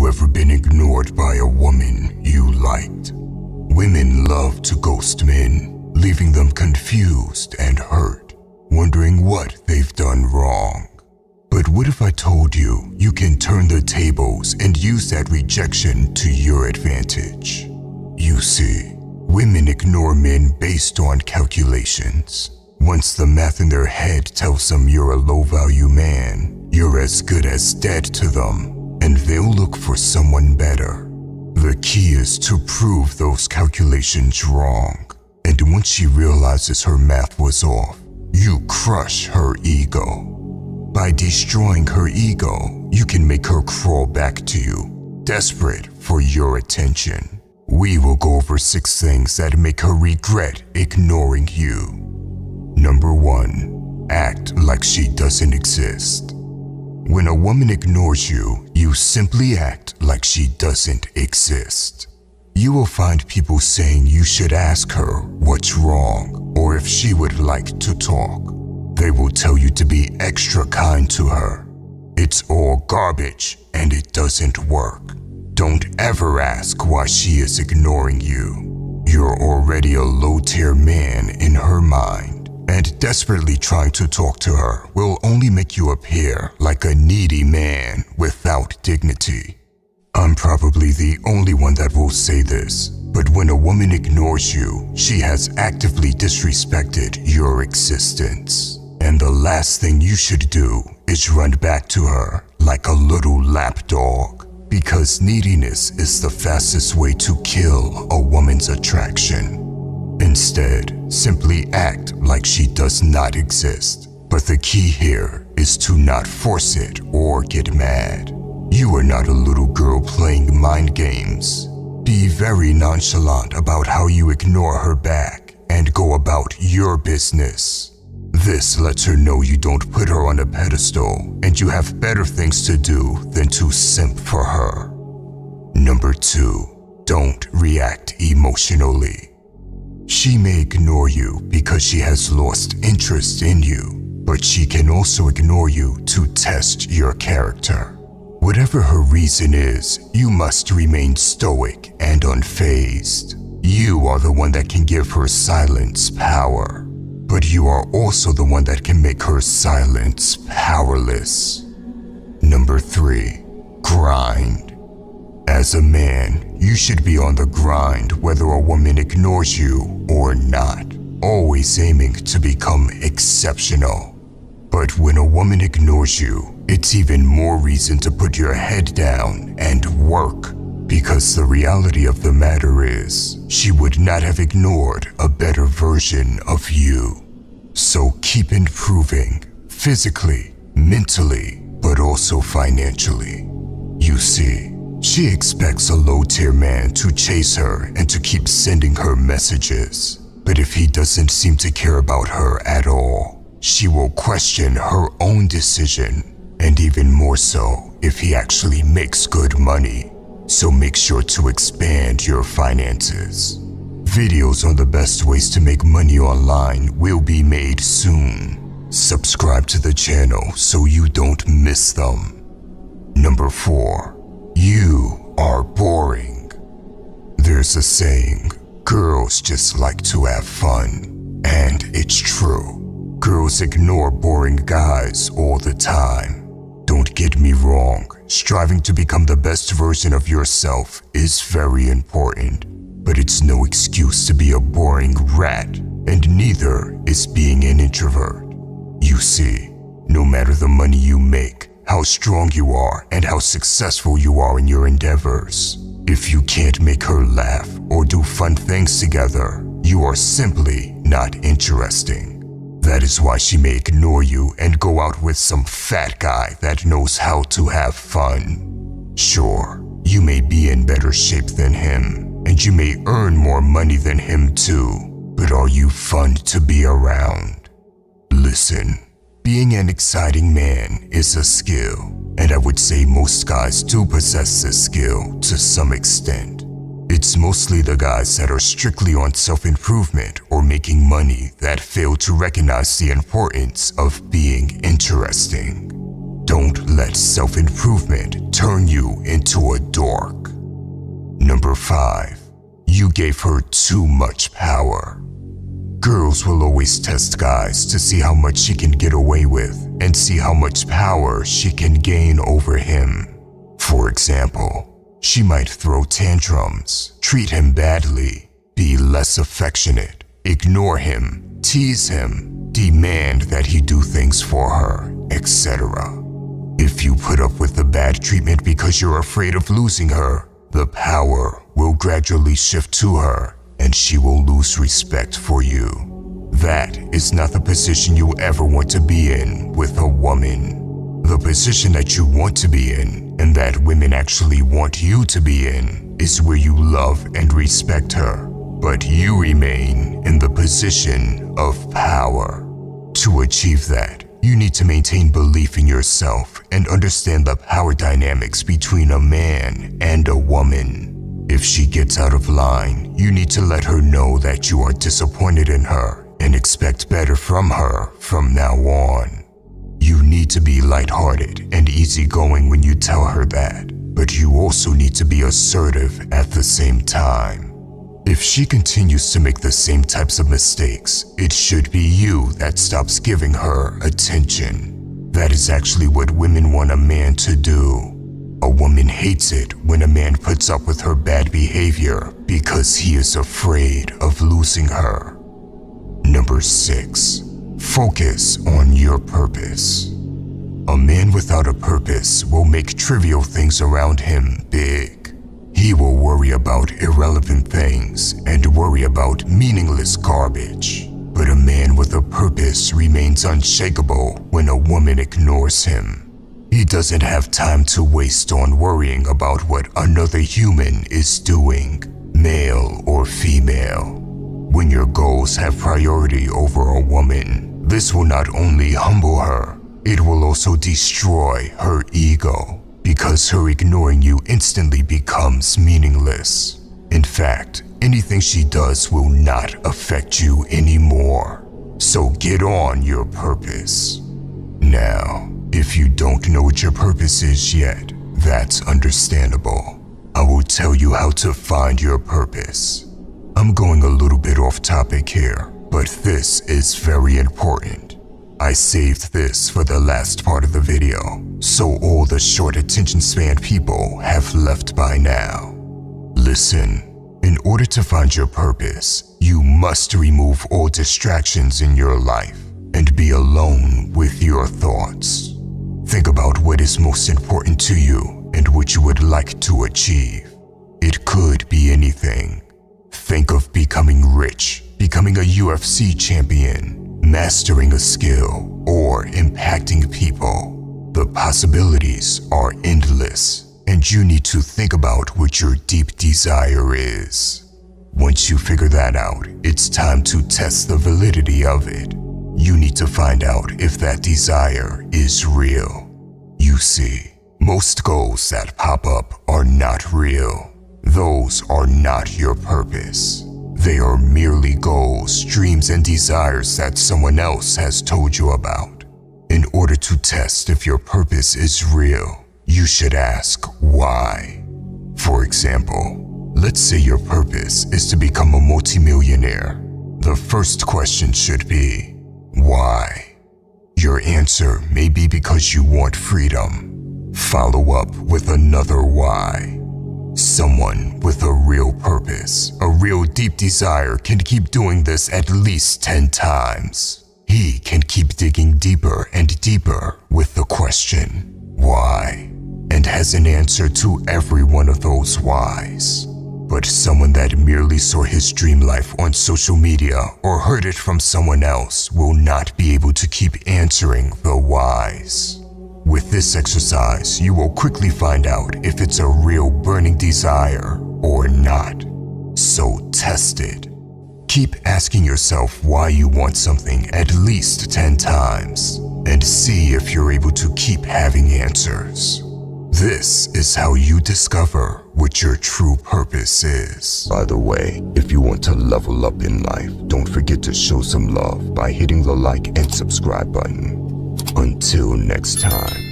you ever been ignored by a woman you liked? Women love to ghost men, leaving them confused and hurt, wondering what they've done wrong. But what if I told you you can turn the tables and use that rejection to your advantage? You see, women ignore men based on calculations. Once the math in their head tells them you're a low-value man, you're as good as dead to them, and they'll look for someone better. The key is to prove those calculations wrong, and once she realizes her math was off, you crush her ego. By destroying her ego, you can make her crawl back to you, desperate for your attention. We will go over 6 things that make her regret ignoring you. Number 1. Act like she doesn't exist. When a woman ignores you, you simply act like she doesn't exist. You will find people saying you should ask her what's wrong or if she would like to talk. They will tell you to be extra kind to her. It's all garbage and it doesn't work. Don't ever ask why she is ignoring you. You're already a low-tier man in her mind, and desperately trying to talk to her will only make you appear like a needy man without dignity. I'm probably the only one that will say this, but when a woman ignores you, she has actively disrespected your existence. And the last thing you should do is run back to her like a little lapdog, because neediness is the fastest way to kill a woman's attraction. Instead, simply act like she does not exist. But the key here is to not force it or get mad. You are not a little girl playing mind games. Be very nonchalant about how you ignore her back and go about your business. This lets her know you don't put her on a pedestal and you have better things to do than to simp for her. Number 2. Don't react emotionally. She may ignore you because she has lost interest in you, but she can also ignore you to test your character. Whatever her reason is, you must remain stoic and unfazed. You are the one that can give her silence power, but you are also the one that can make her silence powerless. Number 3. Grind. As a man, you should be on the grind whether a woman ignores you or not, always aiming to become exceptional. But when a woman ignores you, it's even more reason to put your head down and work, because the reality of the matter is, she would not have ignored a better version of you. So keep improving, physically, mentally, but also financially. You see, she expects a low-tier man to chase her and to keep sending her messages. But if he doesn't seem to care about her at all, she will question her own decision, and even more so if he actually makes good money. So make sure to expand your finances. Videos on the best ways to make money online will be made soon. Subscribe to the channel so you don't miss them. Number 4. You are boring. There's a saying, girls just like to have fun. And it's true. Girls ignore boring guys all the time. Don't get me wrong, striving to become the best version of yourself is very important. But it's no excuse to be a boring rat, and neither is being an introvert. You see, no matter the money you make, how strong you are, and how successful you are in your endeavors, if you can't make her laugh or do fun things together, you are simply not interesting. That is why she may ignore you and go out with some fat guy that knows how to have fun. Sure, you may be in better shape than him, and you may earn more money than him too, but are you fun to be around? Listen, being an exciting man is a skill, and I would say most guys do possess this skill to some extent. It's mostly the guys that are strictly on self-improvement or making money that fail to recognize the importance of being interesting. Don't let self-improvement turn you into a Number 5. You gave her too much power. Girls will always test guys to see how much she can get away with and see how much power she can gain over him. For example, she might throw tantrums, treat him badly, be less affectionate, ignore him, tease him, demand that he do things for her, etc. If you put up with the bad treatment because you're afraid of losing her, the power will gradually shift to her and she will lose respect for you. That is not the position you ever want to be in with a woman. The position that you want to be in and that women actually want you to be in is where you love and respect her, but you remain in the position of power. To achieve that, you need to maintain belief in yourself and understand the power dynamics between a man and a woman. If she gets out of line, you need to let her know that you are disappointed in her and expect better from her from now on. You need to be lighthearted and easygoing when you tell her that, but you also need to be assertive at the same time. If she continues to make the same types of mistakes, it should be you that stops giving her attention. That is actually what women want a man to do. A woman hates it when a man puts up with her bad behavior because he is afraid of losing her. Number 6. Focus on your purpose. A man without a purpose will make trivial things around him big. He will worry about irrelevant things and worry about meaningless garbage. But a man with a purpose remains unshakable when a woman ignores him. He doesn't have time to waste on worrying about what another human is doing, male or female. When your goals have priority over a woman, this will not only humble her, it will also destroy her ego, because her ignoring you instantly becomes meaningless. In fact, anything she does will not affect you anymore. So get on your purpose. Now, if you don't know what your purpose is yet, that's understandable. I will tell you how to find your purpose. I'm going a little bit off topic here, but this is very important. I saved this for the last part of the video, so all the short attention span people have left by now. Listen, in order to find your purpose, you must remove all distractions in your life and be alone with your thoughts. Think about what is most important to you and what you would like to achieve. It could be anything. Think of becoming rich, becoming a UFC champion, mastering a skill, or impacting people. The possibilities are endless, and you need to think about what your deep desire is. Once you figure that out, it's time to test the validity of it. You need to find out if that desire is real. You see, most goals that pop up are not real. Those are not your purpose. They are merely goals, dreams, and desires that someone else has told you about. In order to test if your purpose is real, you should ask why. For example, let's say your purpose is to become a multimillionaire. The first question should be, why? Your answer may be because you want freedom. Follow up with another why. Someone with a real purpose, a real deep desire can keep doing this at least 10 times. He can keep digging deeper and deeper with the question, why? And has an answer to every one of those whys. But someone that merely saw his dream life on social media or heard it from someone else will not be able to keep answering the whys. With this exercise, you will quickly find out if it's a real burning desire or not. So test it. Keep asking yourself why you want something at least 10 times and see if you're able to keep having answers. This is how you discover what your true purpose is. By the way, if you want to level up in life, don't forget to show some love by hitting the like and subscribe button. Until next time.